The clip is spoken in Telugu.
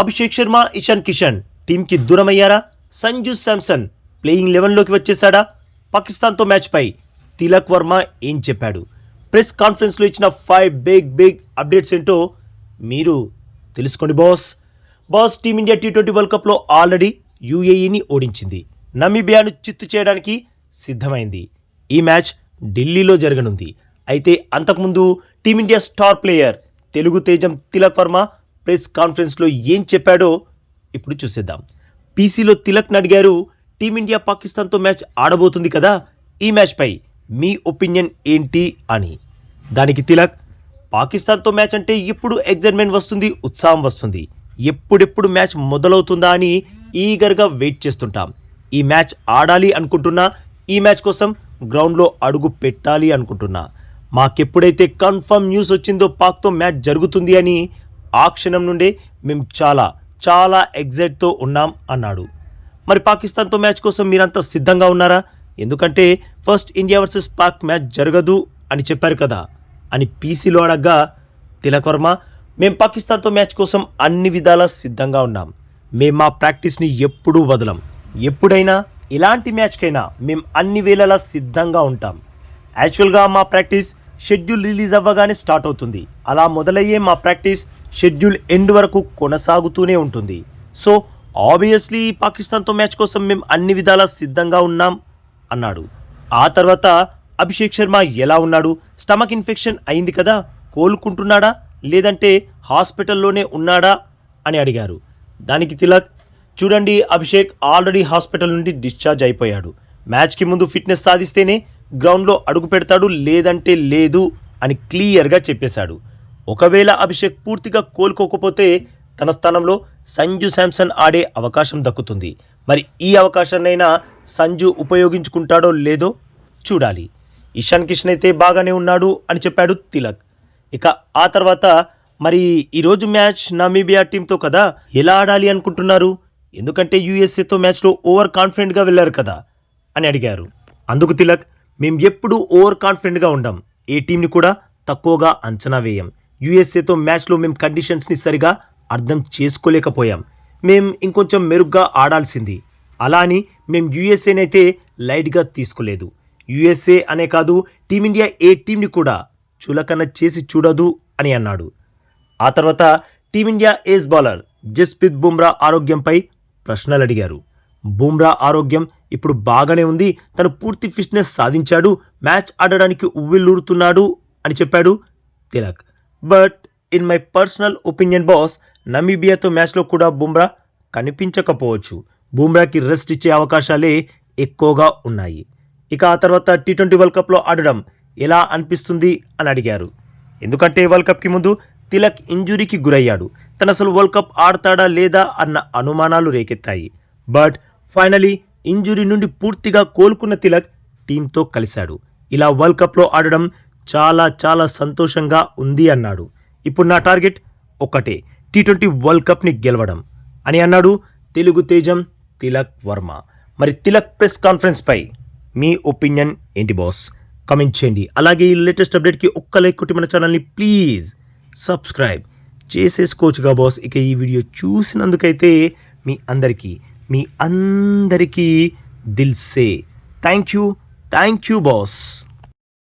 అభిషేక్ శర్మ, ఇషాన్ కిషన్ టీంకి దూరమయ్యారా? సంజు శాంసన్ ప్లేయింగ్ 11లోకి వచ్చేశాడా? పాకిస్తాన్తో మ్యాచ్పై తిలక్ వర్మ ఏం చెప్పాడు? ప్రెస్ కాన్ఫరెన్స్లో ఇచ్చిన 5 బిగ్ అప్డేట్స్ ఏంటో మీరు తెలుసుకోండి బాస్. టీమిండియా T20 వరల్డ్ కప్లో ఆల్రెడీ యూఏఈని ఓడించింది. నమీబియాను చిత్తు చేయడానికి సిద్ధమైంది. ఈ మ్యాచ్ ఢిల్లీలో జరగనుంది. అయితే అంతకుముందు టీమిండియా స్టార్ ప్లేయర్ తెలుగు తేజం తిలక్ వర్మ ప్రెస్ కాన్ఫరెన్స్లో ఏం చెప్పాడో ఇప్పుడు చూసేద్దాం. పీసీలో తిలక్ని అడిగారు, టీమిండియా పాకిస్తాన్తో మ్యాచ్ ఆడబోతుంది కదా, ఈ మ్యాచ్పై మీ ఒపీనియన్ ఏంటి అని. దానికి తిలక్, పాకిస్తాన్తో మ్యాచ్ అంటే ఇప్పుడు ఎగ్జైట్మెంట్ వస్తుంది, ఉత్సాహం వస్తుంది. ఎప్పుడెప్పుడు మ్యాచ్ మొదలవుతుందా అని ఈగర్గా వెయిట్ చేస్తుంటాం. ఈ మ్యాచ్ ఆడాలి అనుకుంటున్నా, ఈ మ్యాచ్ కోసం గ్రౌండ్లో అడుగు పెట్టాలి అనుకుంటున్నా. మాకెప్పుడైతే కన్ఫర్మ్ న్యూస్ వచ్చిందో పాక్తో మ్యాచ్ జరుగుతుంది అని, ఆ క్షణం నుండే మేము చాలా ఎగ్జైట్తో ఉన్నాం అన్నాడు. మరి పాకిస్తాన్తో మ్యాచ్ కోసం మీరంతా సిద్ధంగా ఉన్నారా? ఎందుకంటే first India versus Pak match జరగదు అని చెప్పారు కదా అని పీసీలో అడగ్గా తిలక్ వర్మ, మేం పాకిస్తాన్తో మ్యాచ్ కోసం అన్ని విధాలా సిద్ధంగా ఉన్నాం. మేం మా ప్రాక్టీస్ని ఎప్పుడూ వదలం. ఎప్పుడైనా ఎలాంటి మ్యాచ్కైనా మేం అన్ని వేళలా సిద్ధంగా ఉంటాం. యాక్చువల్గా మా ప్రాక్టీస్ షెడ్యూల్ రిలీజ్ అవ్వగానే స్టార్ట్ అవుతుంది. అలా మొదలయ్యే మా ప్రాక్టీస్ షెడ్యూల్ ఎండ్ వరకు కొనసాగుతూనే ఉంటుంది. సో ఆబ్వియస్లీ పాకిస్తాన్తో మ్యాచ్ కోసం మేము అన్ని విధాలా సిద్ధంగా ఉన్నాం అన్నాడు. ఆ తర్వాత అభిషేక్ శర్మ ఎలా ఉన్నాడు? స్టమక్ ఇన్ఫెక్షన్ అయింది కదా, కోలుకుంటున్నాడా లేదంటే హాస్పిటల్లోనే ఉన్నాడా అని అడిగారు. దానికి తిలక్, చూడండి, అభిషేక్ ఆల్రెడీ హాస్పిటల్ నుండి డిశ్చార్జ్ అయిపోయాడు. మ్యాచ్కి ముందు ఫిట్నెస్ సాధిస్తేనే గ్రౌండ్లో అడుగు పెడతాడు, లేదంటే లేదు అని క్లియర్గా చెప్పేశాడు. ఒకవేళ అభిషేక్ పూర్తిగా కోలుకోకపోతే తన స్థానంలో సంజు శాంసన్ ఆడే అవకాశం దక్కుతుంది. మరి ఈ అవకాశాన్నైనా సంజు ఉపయోగించుకుంటాడో లేదో చూడాలి. ఇషాన్ కిషన్ అయితే బాగానే ఉన్నాడు అని చెప్పాడు తిలక్. ఇక ఆ తర్వాత, మరి ఈరోజు మ్యాచ్ నమీబియా టీంతో కదా, ఎలా ఆడాలి అనుకుంటున్నారు? ఎందుకంటే యూఎస్ఏతో మ్యాచ్లో ఓవర్ కాన్ఫిడెంట్గా వెళ్ళారు కదా అని అడిగారు. అందుకు తిలక్, మేము ఎప్పుడూ ఓవర్ కాన్ఫిడెంట్గా ఉండం. ఏ టీంని కూడా తక్కువగా అంచనా వేయం. యూఎస్ఏతో మ్యాచ్లో మేము కండిషన్స్ని సరిగా అర్థం చేసుకోలేకపోయాం. మేం ఇంకొంచెం మెరుగ్గా ఆడాల్సింది. అలా అని మేము యూఎస్ఏనైతే లైట్గా తీసుకోలేదు. యూఎస్ఏ అనే కాదు, టీమిండియా ఏ టీంని కూడా చులకన చేసి చూడదు అని అన్నాడు. ఆ తర్వాత టీమిండియా ఏస్ బౌలర్ జస్ప్రీత్ బుమ్రా ఆరోగ్యంపై ప్రశ్నలు అడిగారు. బుమ్రా ఆరోగ్యం ఇప్పుడు బాగానే ఉంది, తను పూర్తి ఫిట్నెస్ సాధించాడు, మ్యాచ్ ఆడడానికి ఉవ్విల్లూరుతున్నాడు అని చెప్పాడు Tilak. But in my personal opinion boss, నమీబియాతో మ్యాచ్లో కూడా బుమ్రా కనిపించకపోవచ్చు. బుమ్రాకి రెస్ట్ ఇచ్చే అవకాశాలే ఎక్కువగా ఉన్నాయి. ఇక ఆ తర్వాత T20 వరల్డ్ కప్లో ఆడడం ఎలా అనిపిస్తుంది అని అడిగారు. ఎందుకంటే వరల్డ్ కప్కి ముందు తిలక్ ఇంజురీకి గురయ్యాడు. తను అసలు వరల్డ్ కప్ ఆడతాడా లేదా అన్న అనుమానాలు రేకెత్తాయి. బట్ ఫైనలీ ఇంజురీ నుండి పూర్తిగా కోలుకున్న తిలక్ టీంతో కలిశాడు. ఇలా వరల్డ్ కప్లో ఆడడం చాలా సంతోషంగా ఉంది అన్నాడు. ఇప్పుడు నా టార్గెట్ ఒక్కటే, T20 వరల్డ్ కప్ని గెలవడం అని అన్నాడు తెలుగు తేజం తిలక్ వర్మ. మరి తిలక్ ప్రెస్ కాన్ఫరెన్స్పై మీ ఒపీనియన్ ఏంటి బాస్? కమెంట్ చేయండి. అలాగే ఈ లేటెస్ట్ అప్డేట్కి ఒక్క లైక్ కొట్టి మన ఛానల్ని ప్లీజ్ సబ్స్క్రైబ్ చేసేసుకోవచ్చుగా బాస్. ఇక ఈ వీడియో చూసినందుకైతే మీ అందరికీ దిల్ సే థ్యాంక్ యూ బాస్.